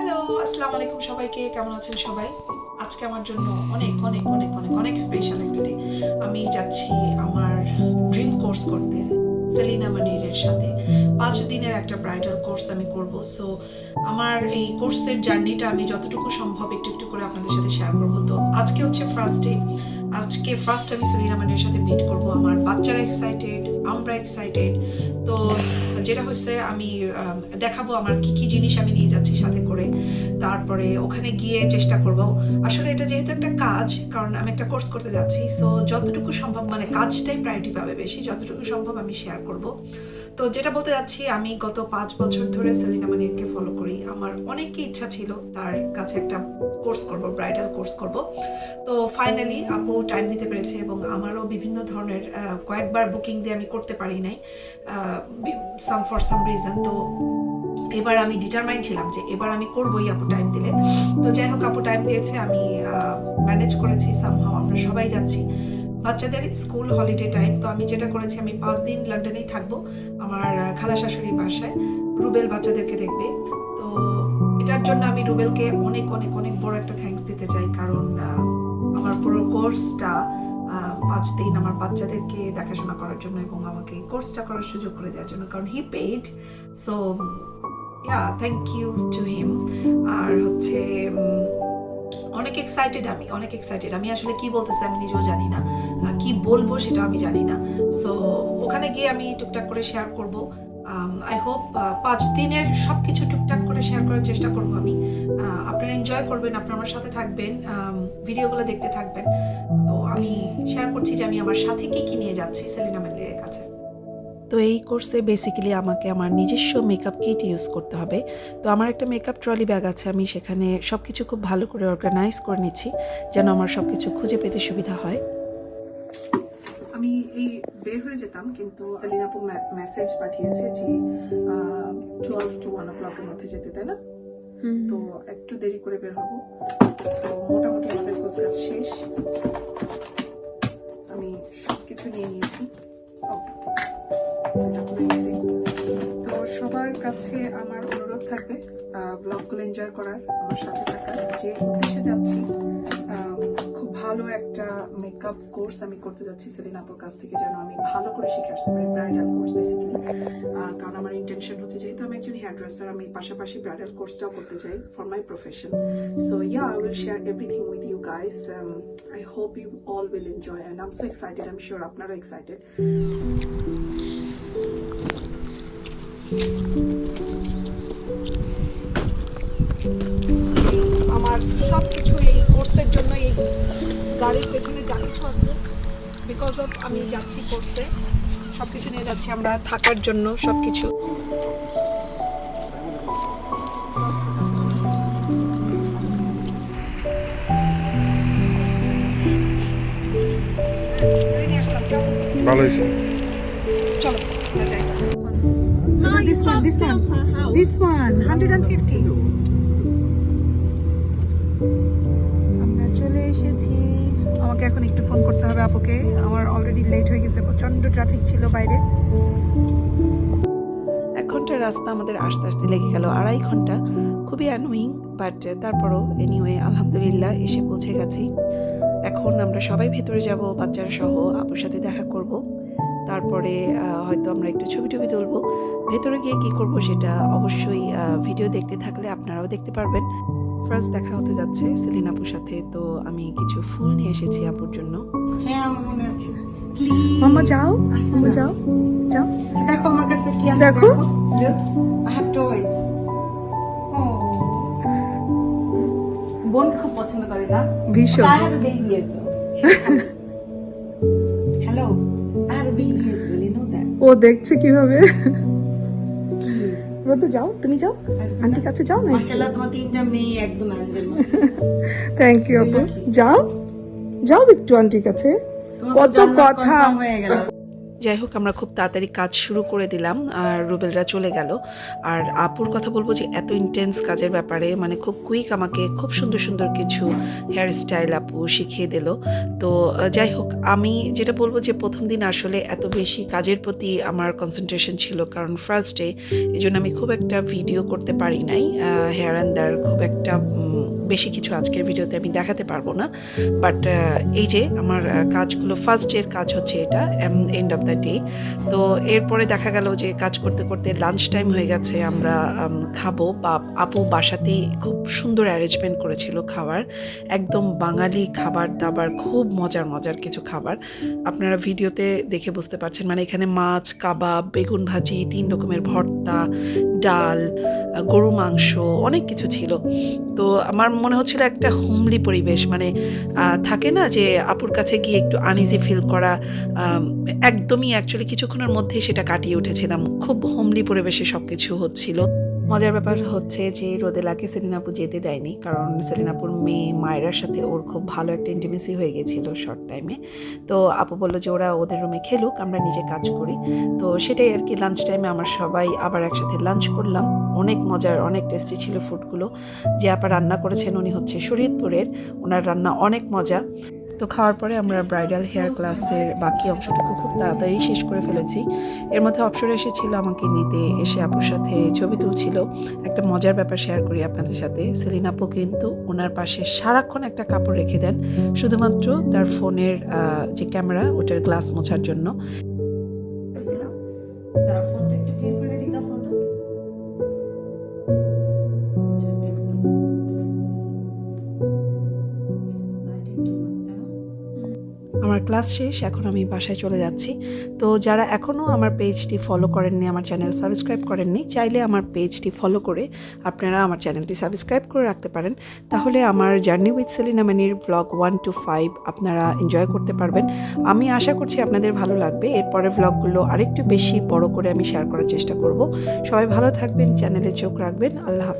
Hello, আসসালামু আলাইকুম সবাইকে। কেমন আছেন সবাই? আজকে আমার জন্য অনেক অনেক অনেক অনেক অনেক স্পেশাল একটা ডে। আমি যাচ্ছি আমার ড্রিম কোর্স করতে সেলিনা মানিরের সাথে। 5 দিনের একটা ব্রাইডাল কোর্স আমি করব। সো আমার এই কোর্সের জার্নিটা আমি যতটুকু সম্ভব একটু একটু করে আপনাদের সাথে শেয়ার করব। তো আজকে হচ্ছে ফার্স্ট ডে। আজকে ফার্স্ট আমি সেলিনা মানিরের সাথে মিট করব। আমার বাচ্চারা এক্সাইটেড, আমরা এক্সাইটেড। তো যেটা হচ্ছে আমি দেখাবো আমার কি কি জিনিস আমি নিয়ে যাচ্ছি সাথে করে। তারপরে ওখানে গিয়ে চেষ্টা করব। আসলে এটা যেহেতু একটা কাজ, কারণ আমি একটা কোর্স করতে যাচ্ছি, সো যতটুকু সম্ভব মানে কাজটাই প্রায়োরিটি পাবে বেশি, যতটুকু সম্ভব আমি শেয়ার করব। তো যেটা বলতে যাচ্ছি, আমি গত 5 বছর ধরে সেলিনা মানিরকে ফলো করি। আমার অনেকই ইচ্ছা ছিল তার কাছে একটা কোর্স করব, ব্রাইডাল কোর্স করব। তো ফাইনালি আপু টাইম দিতে পেরেছে এবং আমারও বিভিন্ন ধরনের কয়েকবার বুকিং দিয়ে আমি করতে পারি নাই ফর সাম রিজন। তো এবার আমি ডিটারমাইন্ড ছিলাম যে এবার আমি করবোই আপু টাইম দিলে। তো যাই হোক, আপু টাইম দিয়েছে, আমি ম্যানেজ করেছি সামহাও। আমরা সবাই যাচ্ছি, বাচ্চাদের স্কুল হলিডে টাইম। তো আমি যেটা করেছি, আমি 5 দিন লন্ডনেই থাকবো আমার খালা শাশুড়ির বাসায়। রুবেল বাচ্চাদেরকে দেখবে। তো এটার জন্য আমি রুবেলকে অনেক অনেক অনেক বড় একটা থ্যাঙ্কস দিতে চাই, কারণ আমার পুরো কোর্সটা 5 দিন আমার বাচ্চাদেরকে দেখাশোনা করার জন্য এবং আমাকে কোর্সটা করার সুযোগ করে দেওয়ার জন্য, কারণ he paid. So thank you to him. আর হচ্ছে অনেক এক্সাইটেড, আমি অনেক এক্সাইটেড। আমি আসলে কি বলতেছি আমি নিজেও জানি না, কি বলবো সেটা আমি জানি না। সো ওখানে গিয়ে আমি টুকটাক করে শেয়ার করব। আই হোপ 5 দিনের সব কিছু টুকটাক করে শেয়ার করার চেষ্টা করব আমি। আপনারা এনজয় করবেন, আপনারা আমার সাথে থাকবেন, ভিডিওগুলো দেখতে থাকবেন। তো আমি শেয়ার করছি যে আমি আমার সাথে কি কি নিয়ে যাচ্ছি সেলিনা মানিরের কাছে। তো এই কোর্সে বেসিক্যালি আমাকে আমার নিজস্ব মেকআপ কিট ইউজ করতে হবে। তো আমার একটা মেকআপ ট্রলি ব্যাগ আছে, আমি সেখানে সব কিছু খুব ভালো করে অর্গানাইজ করে নিচ্ছি যেন আমার সব কিছু খুঁজে পেতে সুবিধা হয়। আমি এই বের হয়ে যেতাম, কিন্তু সেলিনা আপু মেসেজ পাঠিয়েছে যে 12 to 1 o'clock এর মধ্যে যেতে, তাই না? তো একটু দেরি করে বের হব। তো মোটামুটি আমাদের কোর্স কাজ শেষ, আমি সব কিছু নিয়ে নিয়েছি। তো সবার কাছে আমার অনুরোধ থাকবে ব্লগগুলো এনজয় করার, আমার সাথে থাকার। যে উদ্দেশ্যে যাচ্ছি, খুব ভালো একটা মেকআপ কোর্স আমি করতে যাচ্ছি সেলিনা আপুর কাছ থেকে, যেন আমি ভালো করে শিখে আসতে পারি। ব্রাইডাল কোর্স বেসিক্যালি, কারণ আমার ইন্টেনশন হচ্ছে, যেহেতু আমি একজন হেয়ার ড্রেসার, আমি পাশাপাশি ব্রাইডাল কোর্সটাও করতে চাই for my profession. So I will share everything with you guys. I hope you all will enjoy and I am so excited. I am sure আপনারা এক্সাইটেড। আমার সব কিছু এই কোর্সের জন্য, এই গাড়ির পেছনে যা কিছু আছে, বিকজ অফ আমি যাচ্ছি কোর্সে, সব কিছু নিয়ে যাচ্ছি আমরা থাকার জন্য সব কিছু। ভালো হয়েছে। চলো যাই। This one 150. আমরা চলে এসেছি। আমাকে এখন একটু ফোন করতে হবে আপুকে, আমার অলরেডি লেট হয়ে গেছে, প্রচন্ড ট্রাফিক ছিল বাইরে। 1 ঘন্টার রাস্তা আমাদের আসতে আসতে লেগে গেল 2.5 ঘন্টা। খুবই অ্যানোয়িং, বাট তারপরও এনিওয়ে আলহামদুলিল্লাহ এসে পৌঁছে গেছি। এখন আমরা সবাই ভেতরে যাব, বাচ্চারা সহ আপুর সাথে দেখা করব। তারপরে হয়তো আমরা একটু ছবি টবি তুলবো। ভেতরে গিয়ে কি করব সেটা অবশ্যই ভিডিও দেখতে থাকলে আপনারাও দেখতে পারবেন। ফার্স্ট দেখা হতে যাচ্ছে সেলিনা আপুর সাথে। তো আমি কিছু ফুল নিয়ে এসেছি আপুর জন্য। হ্যাঁ, আমার মনে আছে। মাম্মা যাও, মাম্মা যাও, যাও। দেখো আমার কাছে কি আছে, দেখো। Look, I have toys. বোনকে খুব পছন্দ করে না? ভীষণ। I have a baby as well. Hello, I have a baby as well, you know that? ও দেখছে কিভাবে। রোদে যাও, তুমি যাও, আন্টির কাছে যাও না। মাশাআল্লাহ, তোমার 3টা মেয়ে একদম অ্যাঞ্জেল মতো। থ্যাংক ইউ আপু। যাও যাও একটু আন্টির কাছে, কত কথা। হয়ে গেল। যাই হোক আমরা খুব তাড়াতাড়ি কাজ শুরু করে দিলাম আর রুবেলরা চলে গেল। আর আপুর কথা বলবো যে এত ইন্টেন্স কাজের ব্যাপারে, মানে খুব কুইক আমাকে খুব সুন্দর সুন্দর কিছু হেয়ার স্টাইল আপু শিখিয়ে দিল। তো যাই হোক, আমি যেটা বলবো যে প্রথম দিন আসলে এত বেশি কাজের প্রতি আমার কনসেন্ট্রেশন ছিল, কারণ ফার্স্ট ডে, এই জন্য আমি খুব একটা ভিডিও করতে পারি নাই। হেয়ার অ্যান্ড দেয়ার খুব একটা বেশি কিছু আজকের ভিডিওতে আমি দেখাতে পারবো না। বাট এই যে আমার কাজগুলো, ফার্স্ট ডের কাজ হচ্ছে এটা, এন্ড অফ দ্য ডে। তো এরপরে দেখা গেল যে কাজ করতে করতে লাঞ্চ টাইম হয়ে গেছে, আমরা খাবো। বা আপু বাসাতেই খুব সুন্দর অ্যারেঞ্জমেন্ট করেছিল খাবার, একদম বাঙালি খাবার দাবার, খুব মজার মজার কিছু খাবার আপনারা ভিডিওতে দেখে বুঝতে পারছেন। মানে এখানে মাছ, কাবাব, বেগুন ভাজি, 3 রকমের ভর্তা, ডাল, গরু মাংস, অনেক কিছু ছিল। তো আমার মনে হচ্ছিল একটা হোমলি পরিবেশ, মানে থাকে না যে আপুর কাছে গিয়ে একটু আনইজি ফিল করা, একদমই অ্যাকচুয়ালি কিছুক্ষণের মধ্যেই সেটা কাটিয়ে উঠেছিলাম। খুব হোমলি পরিবেশে সব কিছু হচ্ছিল। মজার ব্যাপার হচ্ছে যে রোদেলাকে সেলিনা আপু যেতে দেয়নি, কারণ সেলিনা আপুর মেয়ে মায়েরার সাথে ওর খুব ভালো একটা ইন্টিমেসি হয়ে গেছিলো শর্ট টাইমে। তো আপু বললো যে ওরা ওদের রুমে খেলুক, আমরা নিজে কাজ করি। তো সেটাই আর কি, লাঞ্চ টাইমে আমরা সবাই আবার একসাথে লাঞ্চ করলাম। অনেক মজার, অনেক টেস্টি ছিল ফুডগুলো। যে আপা রান্না করেছেন উনি হচ্ছে শরীয়তপুরের, ওনার রান্না অনেক মজা। তো খাওয়ার পরে আমরা ব্রাইডাল হেয়ার ক্লাসের বাকি অংশটুকু খুব তাড়াতাড়ি শেষ করে ফেলেছি। এর মধ্যে অপসর এসেছিল আমাকে নিতে, এসে আপুর সাথে ছবি তুলছিল। একটা মজার ব্যাপার শেয়ার করি আপনাদের সাথে, সেলিনা আপু কিন্তু ওনার পাশে সারাক্ষণ একটা কাপড় রেখে দেন, শুধুমাত্র তার ফোনের যে ক্যামেরা ওটার গ্লাস মোছার জন্য। তারা ফোনটা একটু ক্লিন করে দিতা ফোনটা। আমার ক্লাস শেষ, এখন আমি বাসায় চলে যাচ্ছি। তো যারা এখনও আমার পেজটি ফলো করেননি, আমার চ্যানেল সাবস্ক্রাইব করেননি, চাইলে আমার পেজটি ফলো করে আপনারা আমার চ্যানেলটি সাবস্ক্রাইব করে রাখতে পারেন। তাহলে আমার জার্নি উইথ সেলিনা মানির ব্লগ 1 to 5 আপনারা এনজয় করতে পারবেন। আমি আশা করছি আপনাদের ভালো লাগবে। এরপরে ব্লগগুলো আরেকটু বেশি বড় করে আমি শেয়ার করার চেষ্টা করব। সবাই ভালো থাকবেন, চ্যানেলে চোখ রাখবেন। আল্লাহ হাফেজ।